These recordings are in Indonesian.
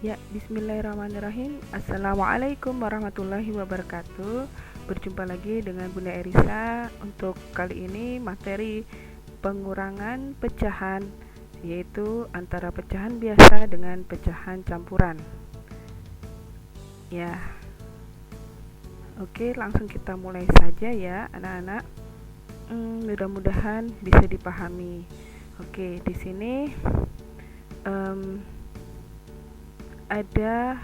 Ya, bismillahirrahmanirrahim. Assalamualaikum warahmatullahi wabarakatuh. Berjumpa lagi dengan Bunda Erisa. Untuk kali ini materi pengurangan pecahan, yaitu antara pecahan biasa dengan pecahan campuran. Ya, oke, langsung kita mulai saja ya anak-anak. Mudah-mudahan bisa dipahami. Oke, di sini ada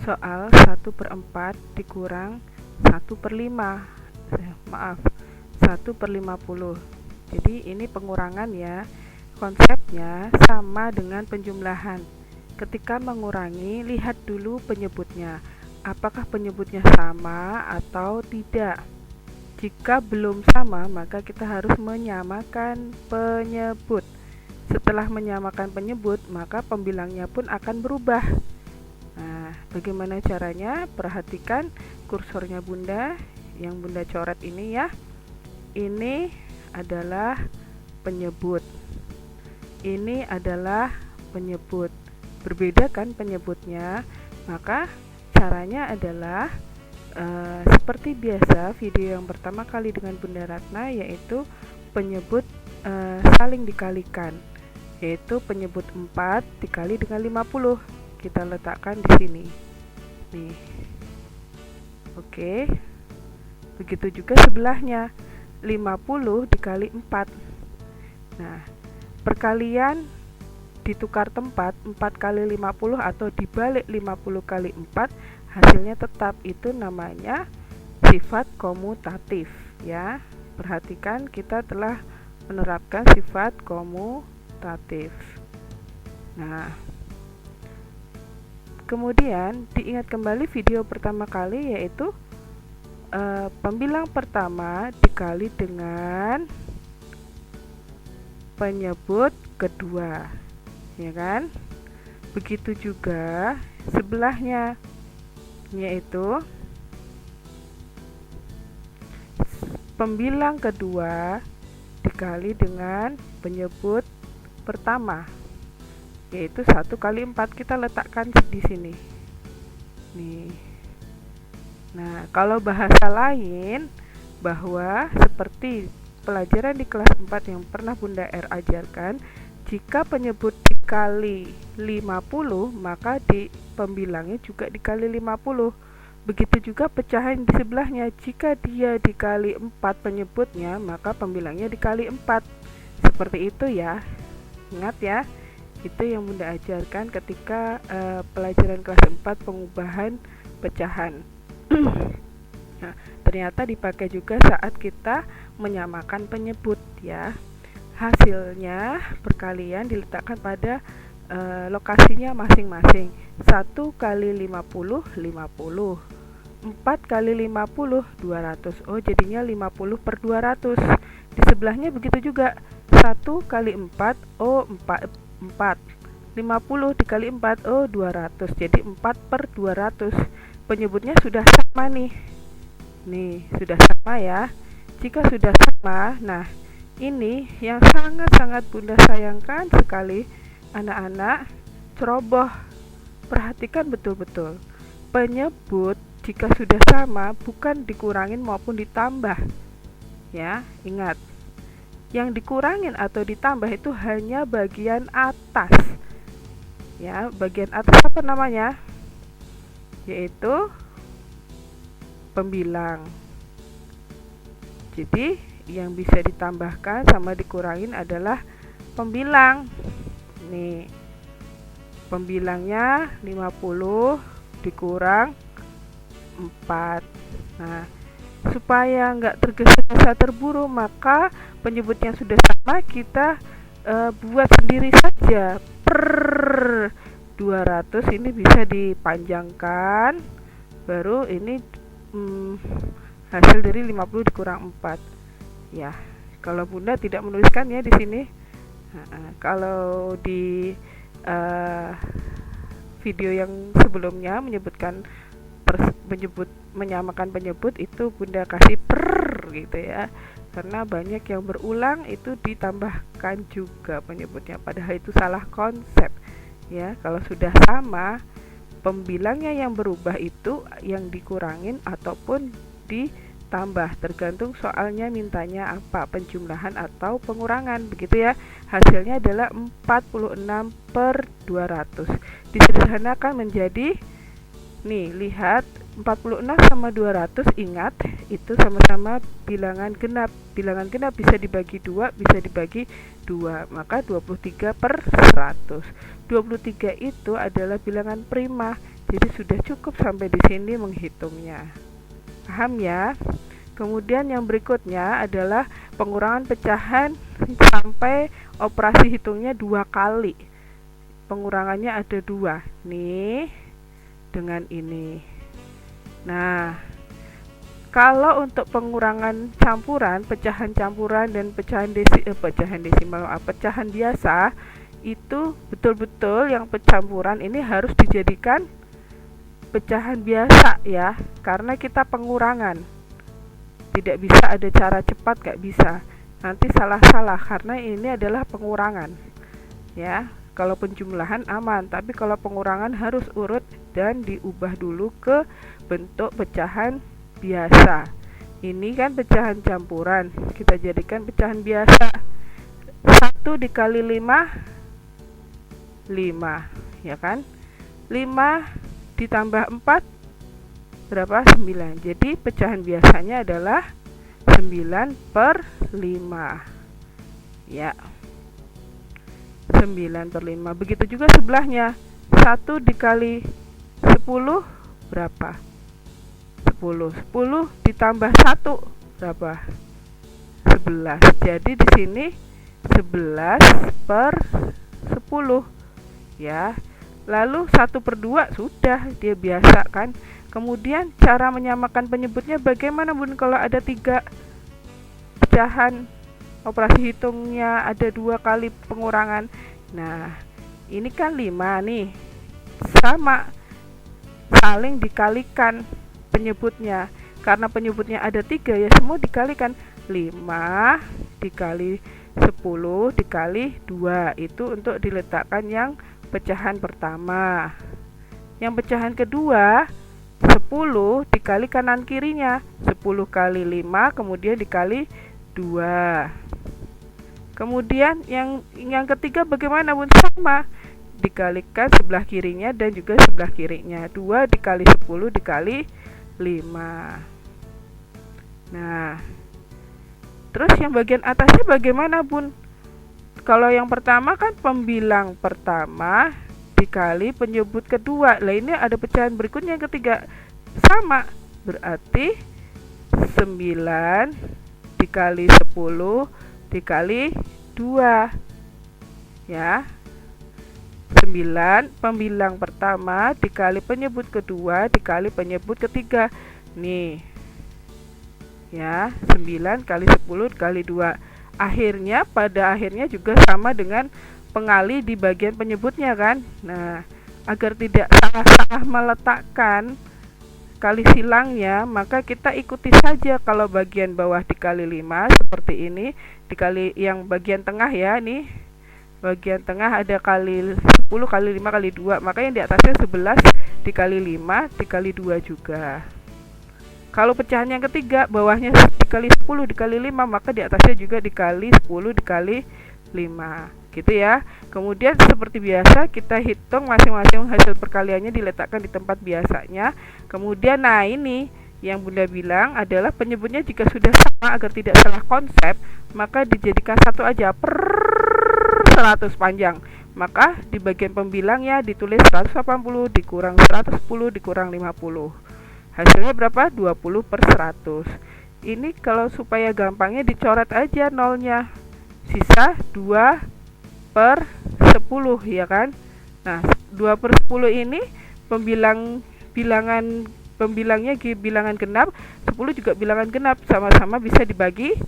soal 1/4 dikurang 1/5, maaf, 1/50. Jadi ini pengurangan ya. Konsepnya sama dengan penjumlahan. Ketika mengurangi, lihat dulu penyebutnya. Apakah penyebutnya sama atau tidak? Jika belum sama, maka kita harus menyamakan penyebut. Setelah menyamakan penyebut, maka pembilangnya pun akan berubah. Nah, bagaimana caranya? Perhatikan kursornya Bunda, yang Bunda coret ini ya. Ini adalah penyebut. Ini adalah penyebut. Berbeda kan penyebutnya? Maka caranya adalah seperti biasa video yang pertama kali dengan Bunda Ratna, yaitu penyebut saling dikalikan, yaitu penyebut 4 dikali dengan 50. Kita letakkan di sini. Nih. Oke. Begitu juga sebelahnya. 50 dikali 4. Nah, perkalian ditukar tempat, 4 kali 50 atau dibalik 50 kali 4, hasilnya tetap. Itu namanya sifat komutatif ya. Perhatikan, kita telah menerapkan sifat komutatif. Nah, kemudian diingat kembali video pertama kali, yaitu pembilang pertama dikali dengan penyebut kedua, ya kan? Begitu juga sebelahnya, yaitu pembilang kedua dikali dengan penyebut pertama, yaitu 1 kali 4. Kita letakkan di sini. Nih. Nah, kalau bahasa lain, bahwa seperti pelajaran di kelas 4 yang pernah Bunda R ajarkan, jika penyebut dikali 50, maka di pembilangnya juga dikali 50. Begitu juga pecahan di sebelahnya, jika dia dikali 4 penyebutnya, maka pembilangnya dikali 4. Seperti itu ya. Ingat ya, itu yang Bunda ajarkan ketika pelajaran kelas 4 pengubahan pecahan. Nah, ternyata dipakai juga saat kita menyamakan penyebut ya. Hasilnya perkalian diletakkan pada lokasinya masing-masing. 1 kali 50, 50. 4 kali 50, 200. Oh, jadinya 50/200. Di sebelahnya begitu juga. 1 kali 4, oh 4. 50 dikali 4, oh 200. Jadi 4/200. Penyebutnya sudah sama nih. Nih, sudah sama ya. Jika sudah sama, nah ini yang sangat-sangat Bunda sayangkan sekali, anak-anak, ceroboh. Perhatikan betul-betul. Penyebut jika sudah sama bukan dikurangin maupun ditambah. Ya, ingat. Yang dikurangin atau ditambah itu hanya bagian atas. Ya, bagian atas apa namanya? Yaitu pembilang. Jadi yang bisa ditambahkan sama dikurangin adalah pembilang. Nih, pembilangnya 50 dikurang 4. Nah, supaya nggak tergesa-gesa terburu, maka penyebutnya sudah sama, kita buat sendiri saja. Per 200 ini bisa dipanjangkan, baru ini hasil dari 50 dikurang 4 ya. Kalau Bunda tidak menuliskan ya di sini. Kalau di video yang sebelumnya menyamakan penyebut, itu Bunda kasih per gitu ya. karena banyak yang berulang itu ditambahkan juga penyebutnya, padahal itu salah konsep ya. Kalau sudah sama, pembilangnya yang berubah itu yang dikurangin ataupun ditambah, tergantung soalnya mintanya apa, penjumlahan atau pengurangan, begitu ya. Hasilnya adalah 46/200. Disederhanakan menjadi, nih lihat, 46 sama 200, ingat itu sama-sama bilangan genap. Bilangan genap bisa dibagi 2, bisa dibagi 2, maka 23/100. 23 itu adalah bilangan prima. Jadi sudah cukup sampai di sini menghitungnya. Paham ya? Kemudian yang berikutnya adalah pengurangan pecahan sampai operasi hitungnya 2 kali. Pengurangannya ada 2. Nih, dengan ini. Nah, kalau untuk pengurangan campuran, pecahan campuran dan pecahan pecahan biasa, itu betul-betul yang pencampuran ini harus dijadikan pecahan biasa ya, karena kita pengurangan. Tidak bisa ada cara cepat, gak bisa. Nanti salah-salah karena ini adalah pengurangan. Ya, kalau penjumlahan aman, tapi kalau pengurangan harus urut dan diubah dulu ke bentuk pecahan biasa. Ini kan pecahan campuran, kita jadikan pecahan biasa. 1 dikali 5, 5 ya kan. 5 ditambah 4 berapa? 9. Jadi pecahan biasanya adalah 9/5 ya, 9/5. Begitu juga sebelahnya, 1 dikali 10 berapa? 10. 10 ditambah 1 berapa? 11. Jadi di sini 11/10 ya. Lalu 1/2 sudah, dia biasa kan. Kemudian cara menyamakan penyebutnya bagaimana Bun kalau ada 3 pecahan, operasi hitungnya ada 2 kali pengurangan. Nah, ini kan 5 nih, sama, saling dikalikan penyebutnya. Karena penyebutnya ada 3 ya, semua dikalikan. 5 dikali 10 dikali 2, itu untuk diletakkan yang pecahan pertama. Yang pecahan kedua, 10 dikali kanan kirinya, 10 kali 5 kemudian dikali 2. Kemudian yang ketiga bagaimana Bun? Sama, dikalikan sebelah kirinya dan juga sebelah kirinya. 2 dikali 10 dikali 5. Nah, terus yang bagian atasnya bagaimana Bun? Kalau yang pertama kan pembilang pertama dikali penyebut kedua. Lah ini ada pecahan berikutnya yang ketiga. Sama, berarti 9 dikali 10 dikali 2 ya. 9 pembilang pertama dikali penyebut kedua dikali penyebut ketiga. Nih ya, 9 kali 10 kali 2. Akhirnya pada akhirnya juga sama dengan pengali di bagian penyebutnya kan. Nah, agar tidak salah-salah meletakkan kali silangnya, maka kita ikuti saja. Kalau bagian bawah dikali 5 seperti ini, dikali yang bagian tengah ya, nih bagian tengah ada kali 10 kali 5 kali 2, maka yang di atasnya 11 dikali 5 dikali 2 juga. Kalau pecahan yang ketiga, bawahnya dikali 10 dikali 5, maka di atasnya juga dikali 10 dikali 5. Gitu ya. Kemudian seperti biasa kita hitung masing-masing hasil perkaliannya diletakkan di tempat biasanya. Kemudian nah ini yang Bunda bilang adalah penyebutnya jika sudah sama agar tidak salah konsep, maka dijadikan satu aja per 100 panjang. Maka di bagian pembilangnya ditulis 180 dikurang 110 dikurang 50. Hasilnya berapa? 20/100. Ini kalau supaya gampangnya dicoret aja nolnya. Sisa 2/10 ya kan. Nah, 2/10 ini pembilangnya bilangan genap, 10 juga bilangan genap, sama-sama bisa dibagi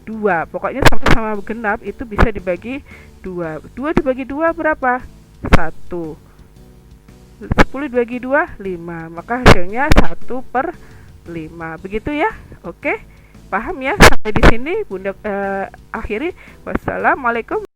2. Pokoknya sama-sama genap itu bisa dibagi 2. 2 dibagi 2 berapa? 1. 10 dibagi 2, 5. Maka hasilnya 1/5. Begitu ya. Oke. Paham ya? Sampai di sini Bunda akhiri. Wassalamualaikum.